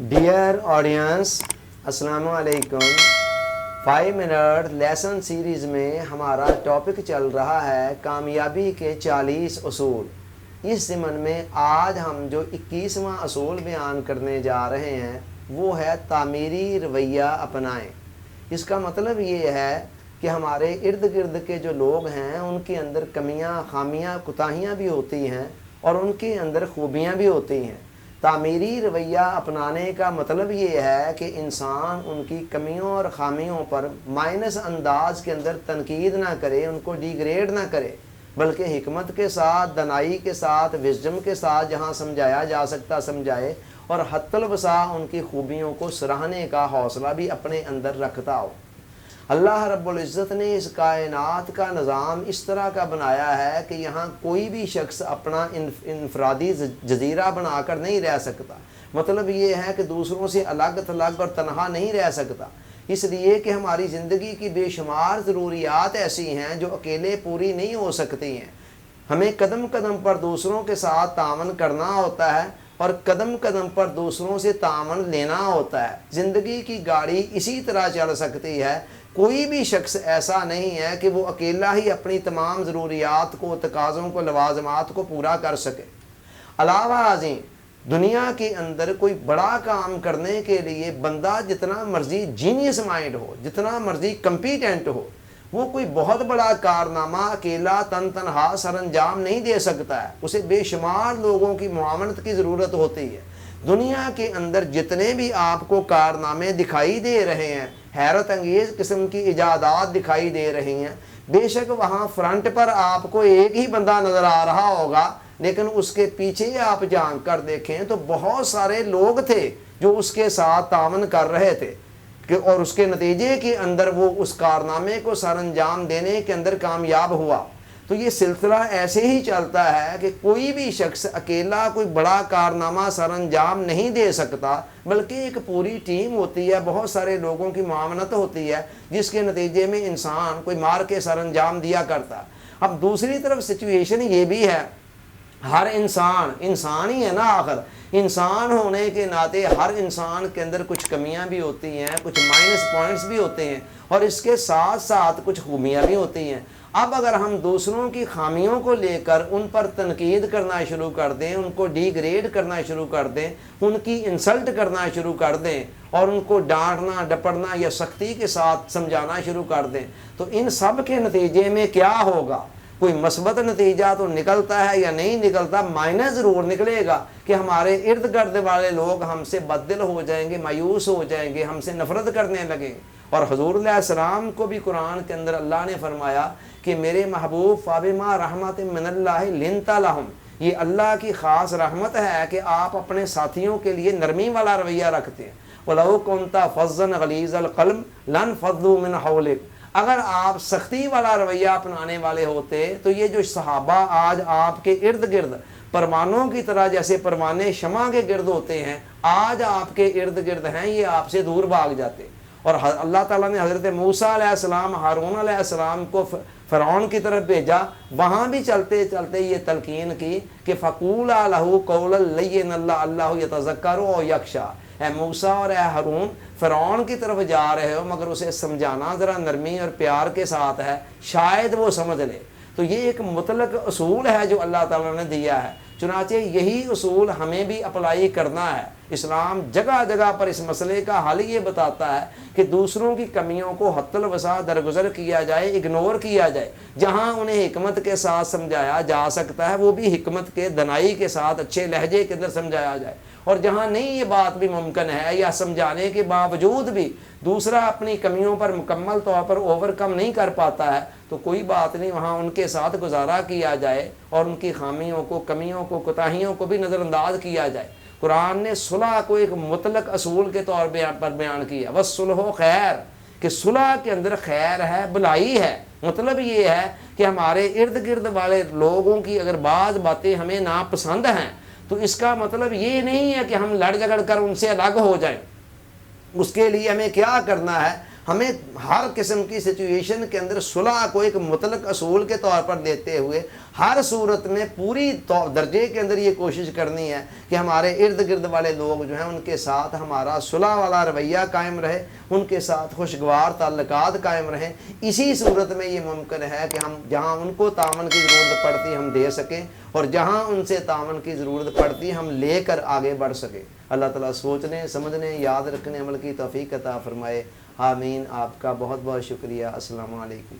Dear audience, السلام علیکم۔ 5 minute lesson series میں ہمارا ٹاپک چل رہا ہے کامیابی کے 40 اصول۔ اس ضمن میں آج ہم جو 21واں اصول بیان کرنے جا رہے ہیں وہ ہے تعمیری رویہ اپنائیں۔ اس کا مطلب یہ ہے کہ ہمارے ارد گرد کے جو لوگ ہیں ان کے اندر کمیاں، خامیاں، کوتاہیاں بھی ہوتی ہیں اور ان کے اندر خوبیاں بھی ہوتی ہیں۔ تعمیری رویہ اپنانے کا مطلب یہ ہے کہ انسان ان کی کمیوں اور خامیوں پر مائنس انداز کے اندر تنقید نہ کرے، ان کو ڈیگریڈ نہ کرے، بلکہ حکمت کے ساتھ، دانائی کے ساتھ، وزڈم کے ساتھ جہاں سمجھایا جا سکتا سمجھائے، اور حتی الوسع ان کی خوبیوں کو سراہنے کا حوصلہ بھی اپنے اندر رکھتا ہو۔ اللہ رب العزت نے اس کائنات کا نظام اس طرح کا بنایا ہے کہ یہاں کوئی بھی شخص اپنا انفرادی جزیرہ بنا کر نہیں رہ سکتا۔ مطلب یہ ہے کہ دوسروں سے الگ تھلگ اور تنہا نہیں رہ سکتا، اس لیے کہ ہماری زندگی کی بے شمار ضروریات ایسی ہیں جو اکیلے پوری نہیں ہو سکتی ہیں۔ ہمیں قدم قدم پر دوسروں کے ساتھ تعاون کرنا ہوتا ہے اور قدم قدم پر دوسروں سے تعاون لینا ہوتا ہے۔ زندگی کی گاڑی اسی طرح چل سکتی ہے۔ کوئی بھی شخص ایسا نہیں ہے کہ وہ اکیلا ہی اپنی تمام ضروریات کو، تقاضوں کو، لوازمات کو پورا کر سکے۔ علاوہ ازیں دنیا کے اندر کوئی بڑا کام کرنے کے لیے بندہ جتنا مرضی جینیس مائنڈ ہو، جتنا مرضی کمپیٹنٹ ہو، وہ کوئی بہت بڑا کارنامہ اکیلا تنہا سر انجام نہیں دے سکتا ہے۔ اسے بے شمار لوگوں کی معاونت کی ضرورت ہوتی ہے۔ دنیا کے اندر جتنے بھی آپ کو کارنامے دکھائی دے رہے ہیں، حیرت انگیز قسم کی ایجادات دکھائی دے رہی ہیں، بے شک وہاں فرنٹ پر آپ کو ایک ہی بندہ نظر آ رہا ہوگا، لیکن اس کے پیچھے آپ جھانک کر دیکھیں تو بہت سارے لوگ تھے جو اس کے ساتھ تعاون کر رہے تھے اور اس کے نتیجے کے اندر وہ اس کارنامے کو سر انجام دینے کے اندر کامیاب ہوا۔ تو یہ سلسلہ ایسے ہی چلتا ہے کہ کوئی بھی شخص اکیلا کوئی بڑا کارنامہ سر انجام نہیں دے سکتا، بلکہ ایک پوری ٹیم ہوتی ہے، بہت سارے لوگوں کی معاونت ہوتی ہے، جس کے نتیجے میں انسان کوئی مار کے سر انجام دیا کرتا۔ اب دوسری طرف سچویشن یہ بھی ہے، ہر انسان ہی ہے نا، آخر انسان ہونے کے ناطے ہر انسان کے اندر کچھ کمیاں بھی ہوتی ہیں، کچھ مائنس پوائنٹس بھی ہوتے ہیں، اور اس کے ساتھ ساتھ کچھ خوبیاں بھی ہوتی ہیں۔ اب اگر ہم دوسروں کی خامیوں کو لے کر ان پر تنقید کرنا شروع کر دیں، ان کو ڈیگریڈ کرنا شروع کر دیں، ان کی انسلٹ کرنا شروع کر دیں اور ان کو ڈانٹنا، ڈپڑنا یا سختی کے ساتھ سمجھانا شروع کر دیں، تو ان سب کے نتیجے میں کیا ہوگا؟ کوئی مثبت نتیجہ تو نکلتا ہے یا نہیں نکلتا، مائنس ضرور نکلے گا کہ ہمارے ارد گرد والے لوگ ہم سے بددل ہو جائیں گے، مایوس ہو جائیں گے، ہم سے نفرت کرنے لگیں گے۔ اور حضور علیہ السلام کو بھی قرآن کے اندر اللہ نے فرمایا کہ میرے محبوب فَبِمَا رَحْمَةٍ مِّنَ اللَّهِ لِنْتَ لَهُمْ، یہ اللہ کی خاص رحمت ہے کہ آپ اپنے ساتھیوں کے لیے نرمی والا رویہ رکھتے ہیں۔ وَلَوْ كُنْتَ فَظًّا غَلِيظَ الْقَلْبِ لَانفَضُّوا مِنْ حَوْلِكَ، اگر آپ سختی والا رویہ اپنانے والے ہوتے تو یہ جو صحابہ آج آپ کے ارد گرد پروانوں کی طرح، جیسے پروانے شمع کے گرد ہوتے ہیں، آج آپ کے ارد گرد ہیں، یہ آپ سے دور بھاگ جاتے۔ اور اللہ تعالیٰ نے حضرت موسیٰ علیہ السلام، ہارون علیہ السلام کو فرعون کی طرف بھیجا، وہاں بھی چلتے چلتے یہ تلقین کی کہ فَقُولَا لَهُ قَوْلًا لَيِّنًا لَعَلَّهُ يَتَذَكَّرُ أَوْ يَخْشَىٰ، اے موسیٰ اور اے ہارون، فرعون کی طرف جا رہے ہو مگر اسے سمجھانا ذرا نرمی اور پیار کے ساتھ ہے، شاید وہ سمجھ لے۔ تو یہ ایک مطلق اصول ہے جو اللہ تعالیٰ نے دیا ہے، چنانچہ یہی اصول ہمیں بھی اپلائی کرنا ہے۔ اسلام جگہ جگہ پر اس مسئلے کا حل یہ بتاتا ہے کہ دوسروں کی کمیوں کو حتی الوسع درگزر کیا جائے، اگنور کیا جائے۔ جہاں انہیں حکمت کے ساتھ سمجھایا جا سکتا ہے وہ بھی حکمت کے، دنائی کے ساتھ، اچھے لہجے کے اندر سمجھایا جائے، اور جہاں نہیں یہ بات بھی ممکن ہے یا سمجھانے کے باوجود بھی دوسرا اپنی کمیوں پر مکمل طور پر اوور کم نہیں کر پاتا ہے تو کوئی بات نہیں، وہاں ان کے ساتھ گزارا کیا جائے اور ان کی خامیوں کو، کمیوں کو، کوتاہیوں کو بھی نظر انداز کیا جائے۔ قرآن نے صلح کو ایک مطلق اصول کے طور پر بیان کیا، وَالصُّلْحُ خیر، کہ صلح کے اندر خیر ہے، بھلائی ہے۔ مطلب یہ ہے کہ ہمارے ارد گرد والے لوگوں کی اگر بعض باتیں ہمیں ناپسند ہیں تو اس کا مطلب یہ نہیں ہے کہ ہم لڑ جھگڑ کر ان سے الگ ہو جائیں۔ اس کے لیے ہمیں کیا کرنا ہے؟ ہمیں ہر قسم کی سچویشن کے اندر صلح کو ایک مطلق اصول کے طور پر دیتے ہوئے ہر صورت میں پوری درجے کے اندر یہ کوشش کرنی ہے کہ ہمارے ارد گرد والے لوگ جو ہیں ان کے ساتھ ہمارا صلح والا رویہ قائم رہے، ان کے ساتھ خوشگوار تعلقات قائم رہیں۔ اسی صورت میں یہ ممکن ہے کہ ہم جہاں ان کو تعاون کی ضرورت پڑتی ہم دے سکیں، اور جہاں ان سے تعاون کی ضرورت پڑتی ہم لے کر آگے بڑھ سکیں۔ اللہ تعالیٰ سوچنے، سمجھنے، یاد رکھنے، عمل کی توفیق عطا فرمائے، آمین۔ آپ کا بہت بہت شکریہ۔ السلام علیکم۔